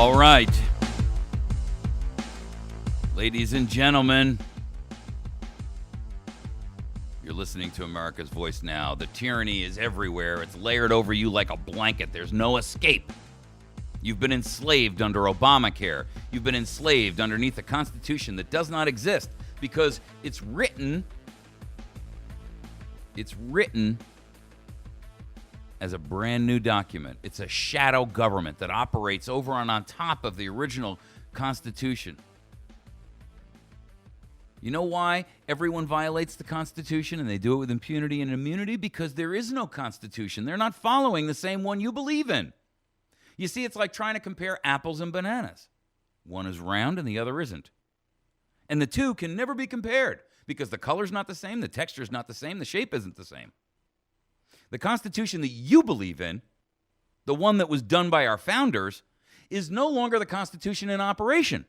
All right. Ladies and gentlemen, you're listening to America's Voice now. The tyranny is everywhere. It's layered over you like a blanket. There's no escape. You've been enslaved under Obamacare. You've been enslaved underneath a Constitution that does not exist because it's written as a brand new document. It's a shadow government that operates over and on top of the original Constitution. You know why everyone violates the Constitution and they do it with impunity and immunity? Because there is no Constitution. They're not following the same one you believe in. You see, it's like trying to compare apples and bananas. One is round and the other isn't. And the two can never be compared because the color's not the same, the texture's not the same, the shape isn't the same. The Constitution that you believe in, the one that was done by our founders, is no longer the Constitution in operation.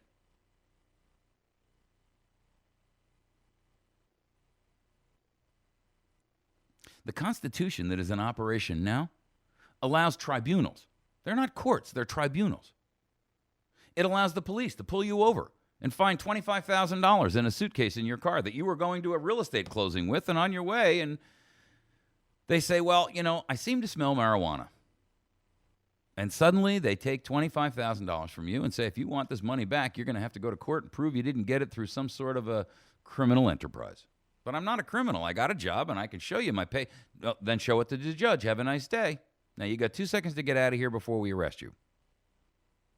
The Constitution that is in operation now allows tribunals. They're not courts, they're tribunals. It allows the police to pull you over and find $25,000 in a suitcase in your car that you were going to a real estate closing with and on your way, and they say, well, you know, I seem to smell marijuana. And suddenly they take $25,000 from you and say, if you want this money back, you're going to have to go to court and prove you didn't get it through some sort of a criminal enterprise. But I'm not a criminal. I got a job, and I can show you my pay. Well, then show it to the judge. Have a nice day. Now, you got 2 seconds to get out of here before we arrest you.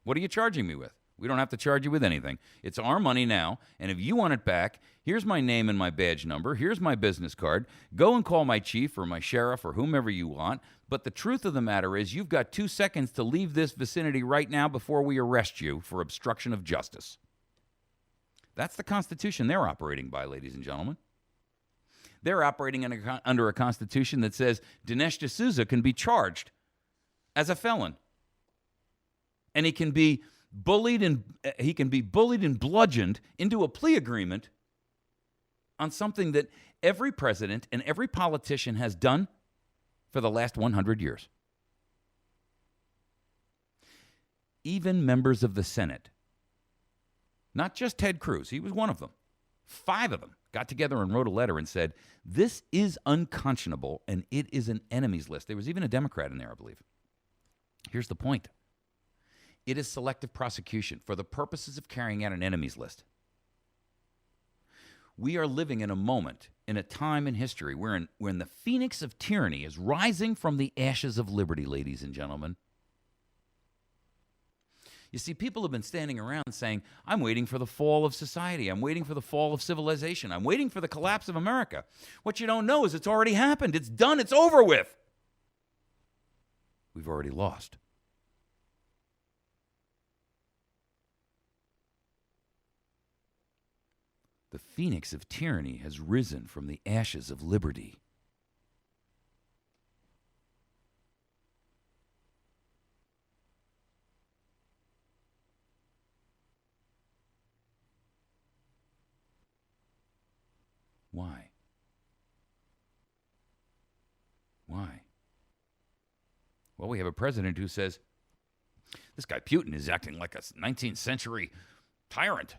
What are you charging me with? We don't have to charge you with anything. It's our money now, and if you want it back, here's my name and my badge number. Here's my business card. Go and call my chief or my sheriff or whomever you want. But the truth of the matter is you've got 2 seconds to leave this vicinity right now before we arrest you for obstruction of justice. That's the Constitution they're operating by, ladies and gentlemen. They're operating under a Constitution that says Dinesh D'Souza can be charged as a felon. And he can be bullied and bludgeoned into a plea agreement on something that every president and every politician has done for the last 100 years. Even members of the Senate, not just Ted Cruz, he was one of them, 5 of them got together and wrote a letter and said, this is unconscionable and it is an enemies list. There was even a Democrat in there, I believe. Here's the point. It is selective prosecution for the purposes of carrying out an enemies list. We are living in a moment, in a time in history, when the phoenix of tyranny is rising from the ashes of liberty, ladies and gentlemen. You see, people have been standing around saying, I'm waiting for the fall of society. I'm waiting for the fall of civilization. I'm waiting for the collapse of America. What you don't know is it's already happened. It's done. It's over with. We've already lost. The phoenix of tyranny has risen from the ashes of liberty. Why? Why? Well, we have a president who says, this guy Putin is acting like a 19th century tyrant.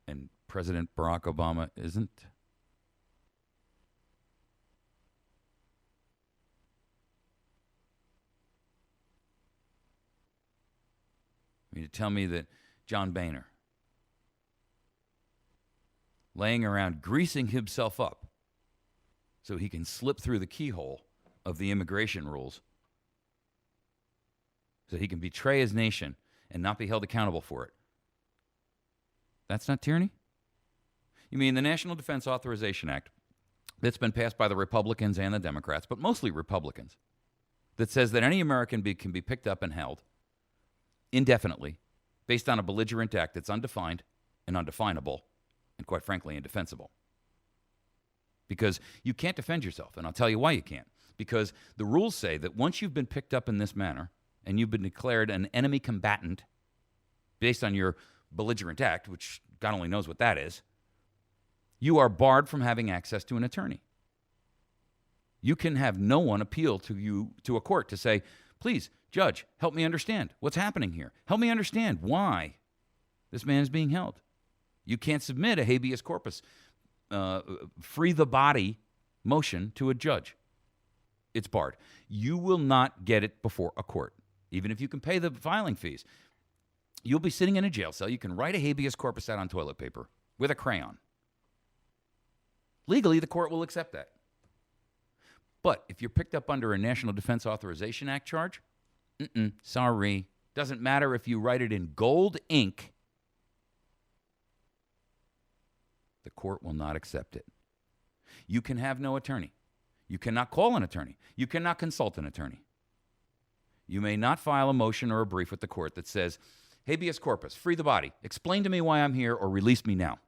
And President Barack Obama isn't. I mean, to tell me that John Boehner, laying around greasing himself up so he can slip through the keyhole of the immigration rules, so he can betray his nation and not be held accountable for it. That's not tyranny? You mean the National Defense Authorization Act that's been passed by the Republicans and the Democrats, but mostly Republicans, that says that any American can be picked up and held indefinitely based on a belligerent act that's undefined and undefinable and, quite frankly, indefensible. Because you can't defend yourself, and I'll tell you why you can't. Because the rules say that once you've been picked up in this manner and you've been declared an enemy combatant based on your belligerent act, which God only knows what that is, you are barred from having access to an attorney. You can have no one appeal to you to a court to say, please, Judge, help me understand what's happening here. Help me understand why this man is being held. You can't submit a habeas corpus, free the body motion to a judge. It's barred. You will not get it before a court, even if you can pay the filing fees. You'll be sitting in a jail cell. You can write a habeas corpus out on toilet paper with a crayon. Legally, the court will accept that. But if you're picked up under a National Defense Authorization Act charge, sorry. Doesn't matter if you write it in gold ink. The court will not accept it. You can have no attorney. You cannot call an attorney. You cannot consult an attorney. You may not file a motion or a brief with the court that says, habeas corpus, free the body. Explain to me why I'm here or release me now.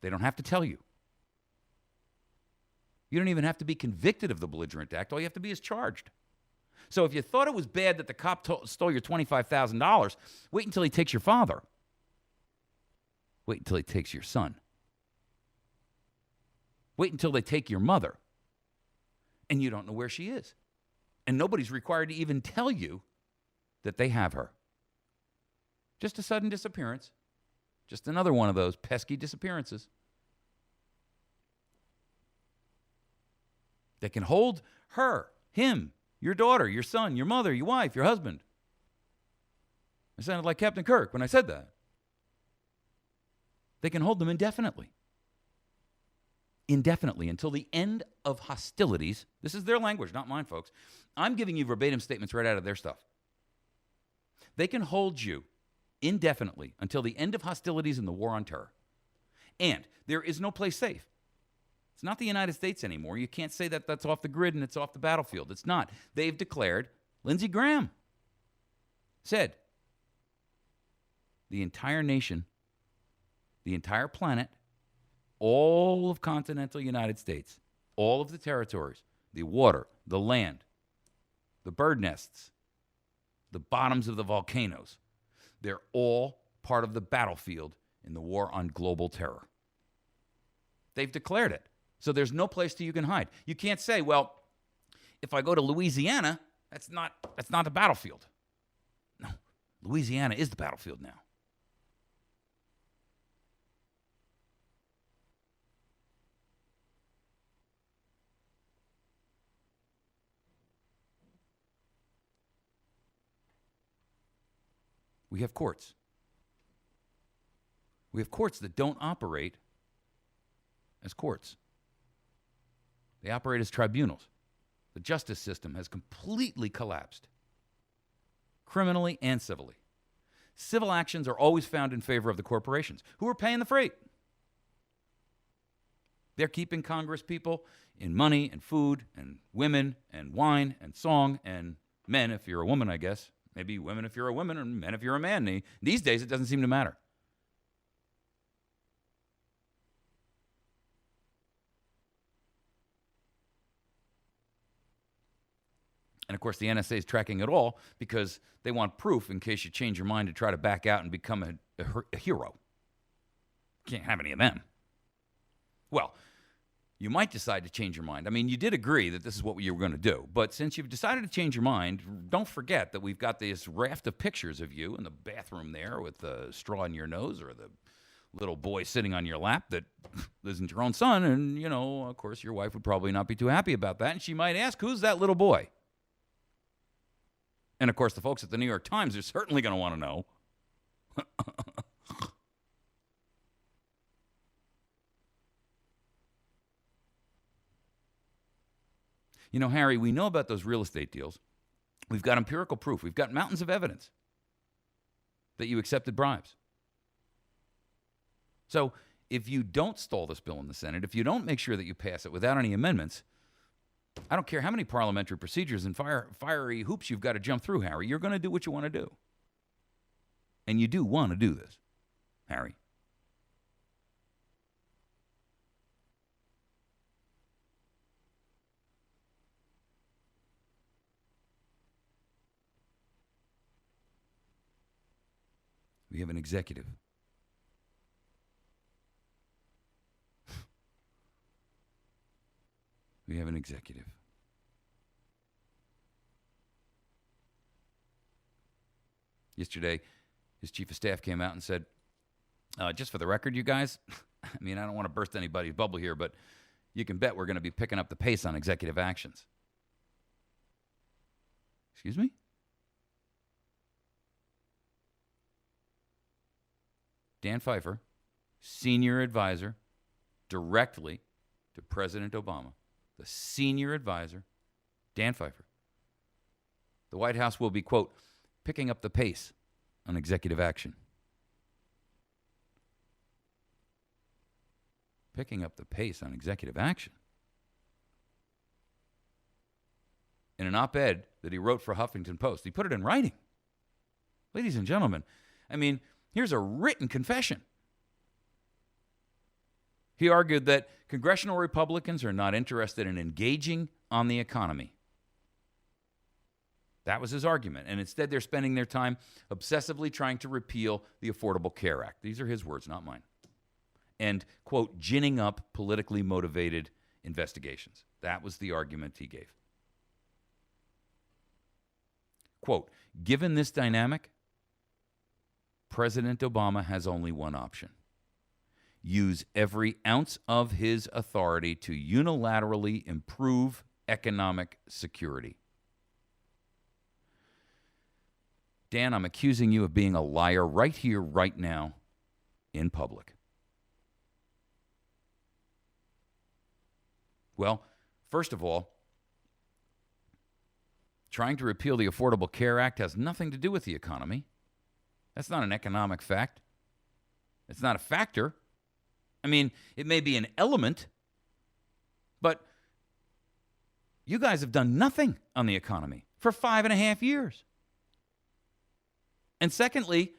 They don't have to tell you. You don't even have to be convicted of the belligerent act. All you have to be is charged. So if you thought it was bad that the cop stole your $25,000, wait until he takes your father. Wait until he takes your son. Wait until they take your mother. And you don't know where she is. And nobody's required to even tell you that they have her. Just a sudden disappearance. Just another one of those pesky disappearances. They can hold her, him, your daughter, your son, your mother, your wife, your husband. I sounded like Captain Kirk when I said that. They can hold them indefinitely. Indefinitely, until the end of hostilities. This is their language, not mine, folks. I'm giving you verbatim statements right out of their stuff. They can hold you indefinitely until the end of hostilities in the war on terror. And there is no place safe. It's not the United States anymore. You can't say that that's off the grid and it's off the battlefield. It's not. They've declared, Lindsey Graham said, the entire nation, the entire planet, all of continental United States, all of the territories, the water, the land, the bird nests, the bottoms of the volcanoes, they're all part of the battlefield in the war on global terror. They've declared it. So there's no place you can hide. You can't say, well, if I go to Louisiana, that's not the battlefield. No, Louisiana is the battlefield now. We have courts. We have courts that don't operate as courts. They operate as tribunals. The justice system has completely collapsed, criminally and civilly. Civil actions are always found in favor of the corporations, who are paying the freight. They're keeping Congress people in money and food and women and wine and song and men, if you're a woman, I guess. Maybe women if you're a woman and men if you're a man. These days, it doesn't seem to matter. And, of course, the NSA is tracking it all because they want proof in case you change your mind to try to back out and become a hero. Can't have any of them. Well, you might decide to change your mind. I mean, you did agree that this is what you were going to do. But since you've decided to change your mind, don't forget that we've got this raft of pictures of you in the bathroom there with the straw in your nose or the little boy sitting on your lap that isn't your own son. And, you know, of course, your wife would probably not be too happy about that. And she might ask, who's that little boy? And, of course, the folks at the New York Times are certainly going to want to know. You know, Harry, we know about those real estate deals. We've got empirical proof. We've got mountains of evidence that you accepted bribes. So if you don't stall this bill in the Senate, if you don't make sure that you pass it without any amendments, I don't care how many parliamentary procedures and fiery hoops you've got to jump through, Harry, you're going to do what you want to do. And you do want to do this, Harry. We have an executive. We have an executive. Yesterday, his chief of staff came out and said, just for the record, you guys, I mean, I don't want to burst anybody's bubble here, but you can bet we're going to be picking up the pace on executive actions. Excuse me? Dan Pfeiffer, senior advisor directly to President Obama, the senior advisor, Dan Pfeiffer. The White House will be, quote, picking up the pace on executive action. Picking up the pace on executive action. In an op-ed that he wrote for Huffington Post, he put it in writing. Ladies and gentlemen, I mean, here's a written confession. He argued that congressional Republicans are not interested in engaging on the economy. That was his argument. And instead, they're spending their time obsessively trying to repeal the Affordable Care Act. These are his words, not mine. And, quote, ginning up politically motivated investigations. That was the argument he gave. Quote, given this dynamic, President Obama has only one option. Use every ounce of his authority to unilaterally improve economic security. Dan, I'm accusing you of being a liar right here, right now, in public. Well, first of all, trying to repeal the Affordable Care Act has nothing to do with the economy. That's not an economic fact. It's not a factor. I mean, it may be an element, but you guys have done nothing on the economy for 5.5 years. And secondly,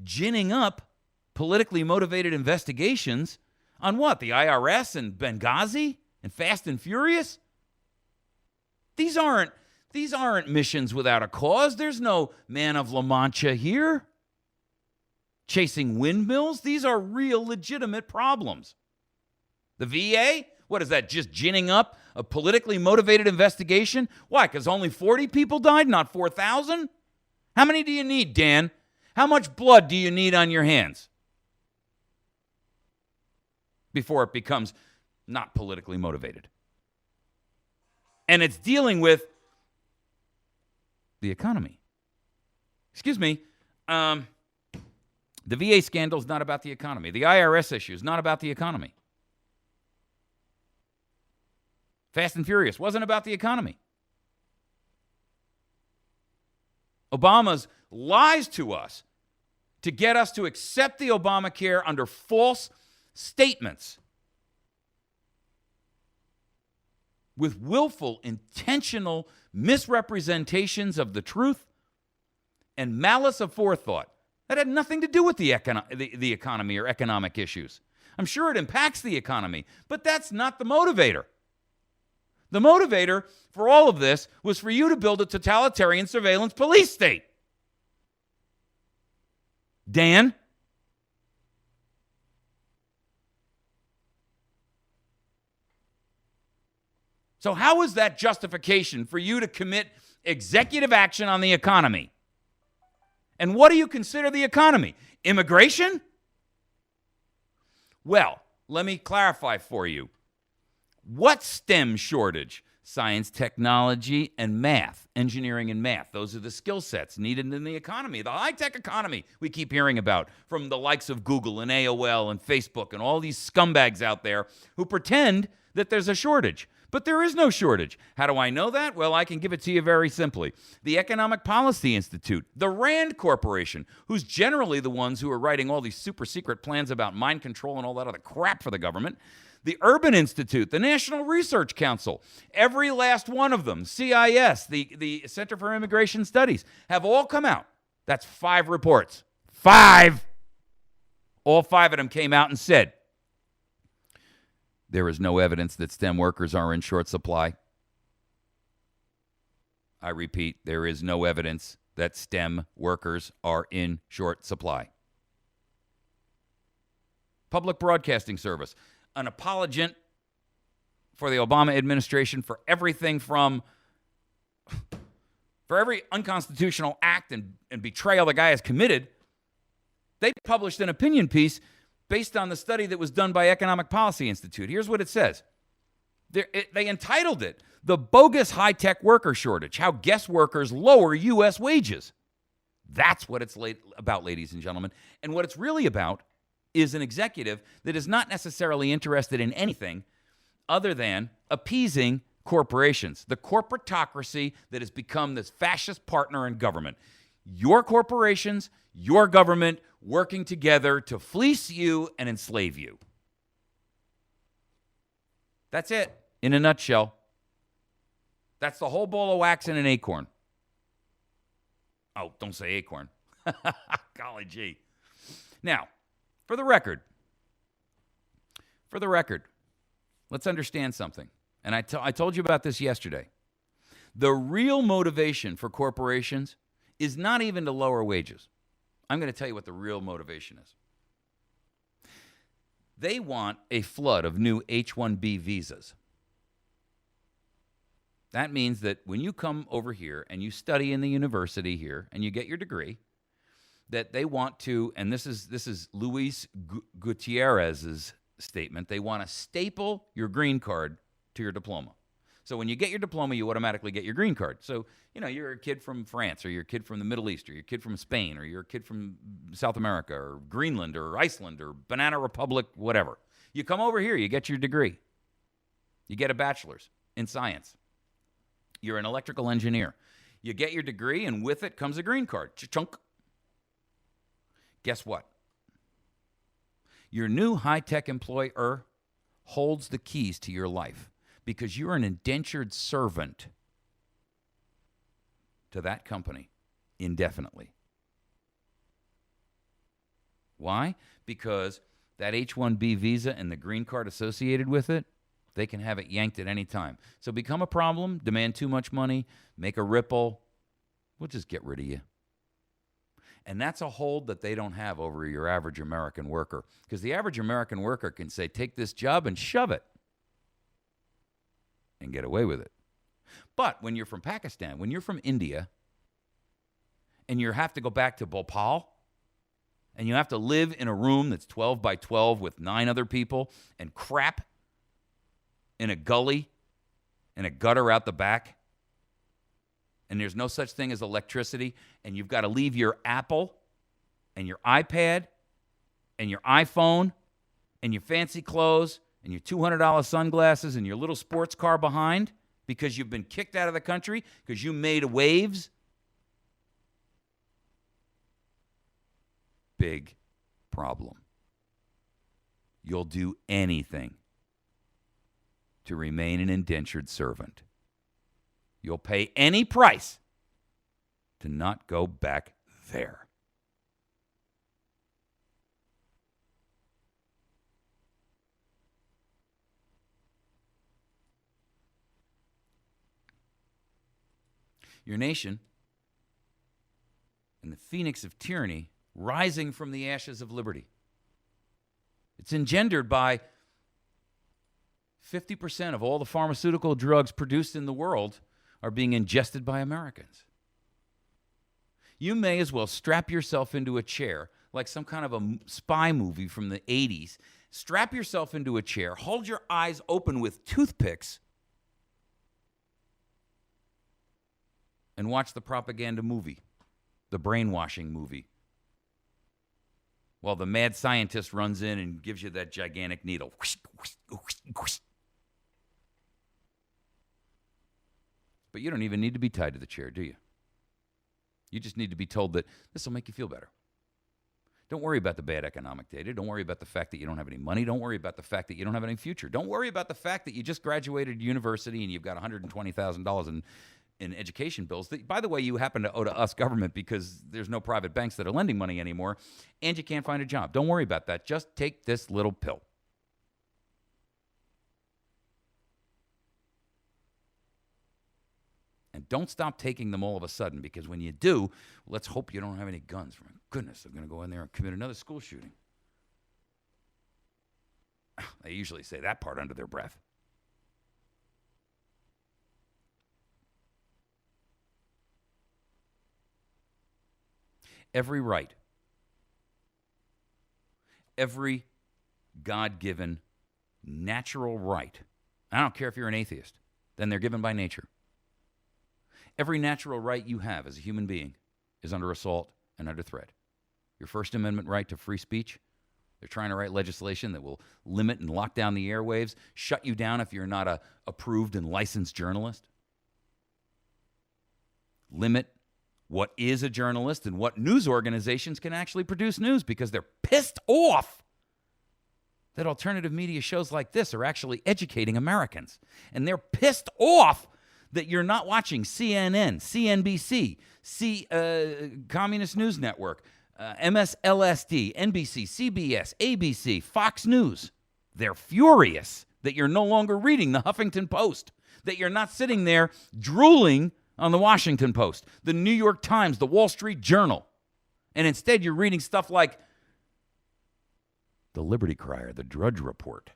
ginning up politically motivated investigations on what? The IRS and Benghazi and Fast and Furious? These aren't missions without a cause. There's no man of La Mancha here chasing windmills. These are real legitimate problems. The VA? What is that, just ginning up a politically motivated investigation? Why, because only 40 people died, not 4,000? How many do you need, Dan? How much blood do you need on your hands before it becomes not politically motivated? And it's dealing with the economy. Excuse me. The VA scandal is not about the economy. The IRS issue is not about the economy. Fast and Furious wasn't about the economy. Obama's lies to us to get us to accept the Obamacare under false statements with willful, intentional misrepresentations of the truth and malice aforethought. That had nothing to do with the economy or economic issues. I'm sure it impacts the economy, but that's not the motivator. The motivator for all of this was for you to build a totalitarian surveillance police state. Dan? So how is that justification for you to commit executive action on the economy? And what do you consider the economy? Immigration? Well, let me clarify for you. What STEM shortage? Science, technology, and math. Engineering and math. Those are the skill sets needed in the economy. The high-tech economy we keep hearing about from the likes of Google and AOL and Facebook and all these scumbags out there who pretend that there's a shortage. But there is no shortage. How do I know that? Well, I can give it to you very simply. The Economic Policy Institute, the Rand Corporation, who's generally the ones who are writing all these super secret plans about mind control and all that other crap for the government, the Urban Institute, the National Research Council, every last one of them, CIS, the Center for Immigration Studies, have all come out. That's 5 reports. 5! All 5 of them came out and said, there is no evidence that STEM workers are in short supply. I repeat, there is no evidence that STEM workers are in short supply. Public Broadcasting Service, an apologet for the Obama administration for everything from For every unconstitutional act and betrayal the guy has committed, they published an opinion piece based on the study that was done by Economic Policy Institute. Here's what it says. They entitled it, "The Bogus High-Tech Worker Shortage, How Guest Workers Lower U.S. Wages." That's what it's about, ladies and gentlemen. And what it's really about is an executive that is not necessarily interested in anything other than appeasing corporations, the corporatocracy that has become this fascist partner in government. Your corporations, your government working together to fleece you and enslave you. That's it, in a nutshell. That's the whole bowl of wax in an acorn. Oh, don't say acorn. Golly gee. Now, for the record, let's understand something. And I told you about this yesterday. The real motivation for corporations is not even to lower wages. I'm going to tell you what the real motivation is. They want a flood of new H-1B visas. That means that when you come over here and you study in the university here and you get your degree, that they want to, and this is Luis Gutierrez's statement, they want to staple your green card to your diploma. So when you get your diploma, you automatically get your green card. So, you're a kid from France, or you're a kid from the Middle East, or you're a kid from Spain, or you're a kid from South America, or Greenland, or Iceland, or Banana Republic, whatever. You come over here, you get your degree. You get a bachelor's in science. You're an electrical engineer. You get your degree, and with it comes a green card. Cha-chunk. Guess what? Your new high-tech employer holds the keys to your life because you're an indentured servant to that company indefinitely. Why? Because that H-1B visa and the green card associated with it, they can have it yanked at any time. So become a problem, demand too much money, make a ripple, we'll just get rid of you. And that's a hold that they don't have over your average American worker. Because the average American worker can say, take this job and shove it. And get away with it. But when you're from Pakistan, when you're from India, and you have to go back to Bhopal, and you have to live in a room that's 12 by 12 with 9 other people, and crap in a gully, in a gutter out the back, and there's no such thing as electricity, and you've got to leave your Apple and your iPad and your iPhone and your fancy clothes and your $200 sunglasses and your little sports car behind because you've been kicked out of the country because you made waves. Big problem. You'll do anything to remain an indentured servant. You'll pay any price to not go back there. Your nation and the phoenix of tyranny rising from the ashes of liberty. It's engendered by 50% of all the pharmaceutical drugs produced in the world are being ingested by Americans. You may as well strap yourself into a chair like some kind of a spy movie from the 80s. Strap yourself into a chair, hold your eyes open with toothpicks, and watch the propaganda movie, the brainwashing movie, while the mad scientist runs in and gives you that gigantic needle. But you don't even need to be tied to the chair, do you? You just need to be told that this will make you feel better. Don't worry about the bad economic data. Don't worry about the fact that you don't have any money. Don't worry about the fact that you don't have any future. Don't worry about the fact that you just graduated university and you've got $120,000 in education bills that, by the way, you happen to owe to us government because there's no private banks that are lending money anymore, and you can't find a job. Don't worry about that. Just take this little pill. And don't stop taking them all of a sudden, because when you do, let's hope you don't have any guns. For goodness, they're going to go in there and commit another school shooting. They usually say that part under their breath. every right, every God-given natural right. I don't care if you're an atheist, then they're given by nature. Every natural right you have as a human being is under assault and under threat. Your First Amendment right to free speech, they're trying to write legislation that will limit and lock down the airwaves, shut you down if you're not a approved and licensed journalist, limit what is a journalist and what news organizations can actually produce news because they're pissed off that alternative media shows like this are actually educating Americans. And they're pissed off that you're not watching CNN, CNBC, Communist News Network, MSLSD, NBC, CBS, ABC, Fox News. They're furious that you're no longer reading the Huffington Post, that you're not sitting there drooling on the Washington Post, the New York Times, the Wall Street Journal, and instead you're reading stuff like the Liberty Crier, the Drudge Report,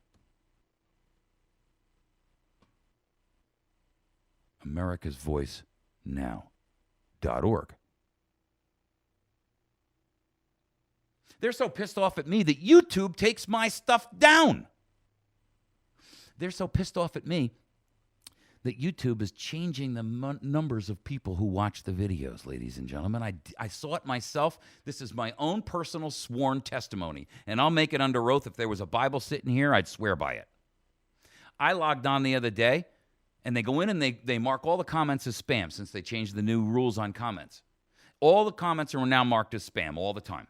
America's Voice Now.org. They're so pissed off at me that YouTube takes my stuff down. They're so pissed off at me that YouTube is changing the numbers of people who watch the videos, ladies and gentlemen. I saw it myself. This is my own personal sworn testimony, and I'll make it under oath. If there was a Bible sitting here, I'd swear by it. I logged on the other day, and they go in and they mark all the comments as spam since they changed the new rules on comments. All the comments are now marked as spam all the time,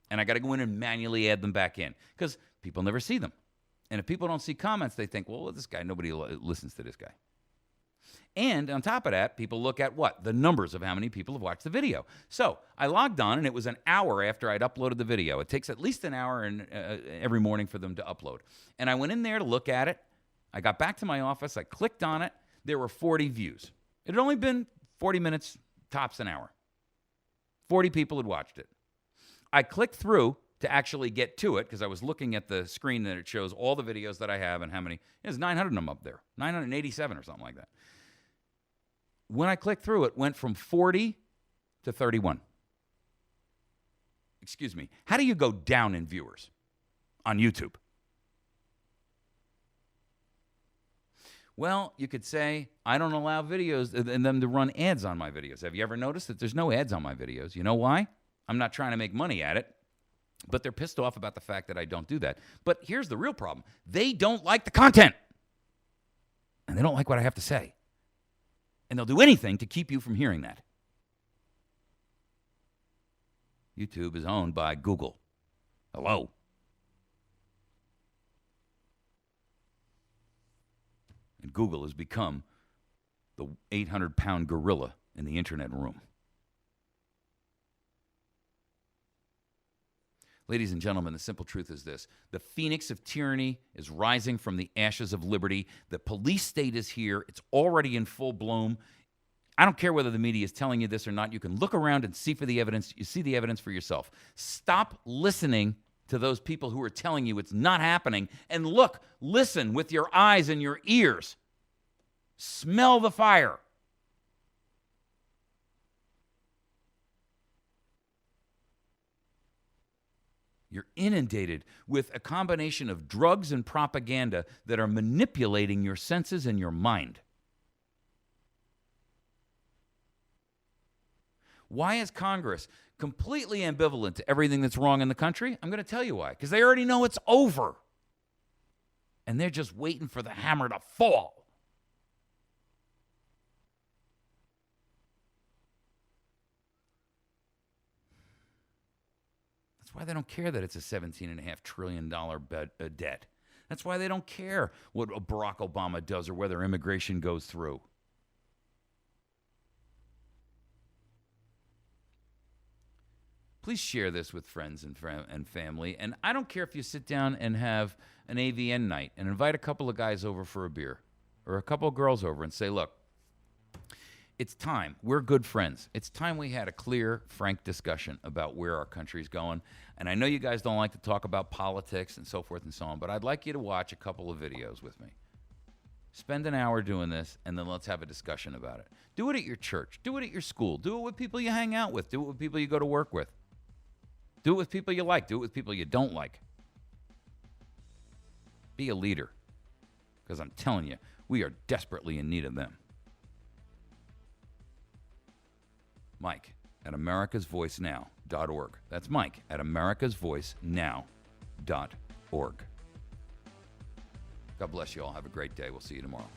and I got to go in and manually add them back in because people never see them. And if people don't see comments, they think, well, this guy, nobody listens to this guy. And on top of that, people look at what? The numbers of how many people have watched the video. So I logged on, and it was an hour after I'd uploaded the video. It takes at least an hour every morning for them to upload. And I went in there to look at it. I got back to my office. I clicked on it. There were 40 views. It had only been 40 minutes, tops an hour. 40 people had watched it. I clicked through to actually get to it because I was looking at the screen that it shows all the videos that I have and how many. There's 900 of them up there, 987 or something like that. When I clicked through, it went from 40 to 31. Excuse me. How do you go down in viewers on YouTube? Well, you could say, I don't allow videos and them to run ads on my videos. Have you ever noticed that there's no ads on my videos? You know why? I'm not trying to make money at it, but they're pissed off about the fact that I don't do that. But here's the real problem. They don't like the content, and they don't like what I have to say. And they'll do anything to keep you from hearing that. YouTube is owned by Google. Hello. And Google has become the 800-pound gorilla in the internet room. Ladies and gentlemen, the simple truth is this. The phoenix of tyranny is rising from the ashes of liberty. The police state is here. It's already in full bloom. I don't care whether the media is telling you this or not. You can look around and see for the evidence. You see the evidence for yourself. Stop listening to those people who are telling you it's not happening. And listen with your eyes and your ears. Smell the fire. You're inundated with a combination of drugs and propaganda that are manipulating your senses and your mind. Why is Congress completely ambivalent to everything that's wrong in the country? I'm going to tell you why. Because they already know it's over. And they're just waiting for the hammer to fall. That's why they don't care that it's a $17.5 trillion debt. That's why they don't care what Barack Obama does or whether immigration goes through. Please share this with friends and family. And I don't care if you sit down and have an AVN night and invite a couple of guys over for a beer or a couple of girls over and say, look, it's time. We're good friends. It's time we had a clear, frank discussion about where our country's going. And I know you guys don't like to talk about politics and so forth and so on, but I'd like you to watch a couple of videos with me. Spend an hour doing this, and then let's have a discussion about it. Do it at your church. Do it at your school. Do it with people you hang out with. Do it with people you go to work with. Do it with people you like. Do it with people you don't like. Be a leader. Because I'm telling you, we are desperately in need of them. Mike at americasvoicenow.org. That's Mike at americasvoicenow.org. God bless you all. Have a great day. We'll see you tomorrow.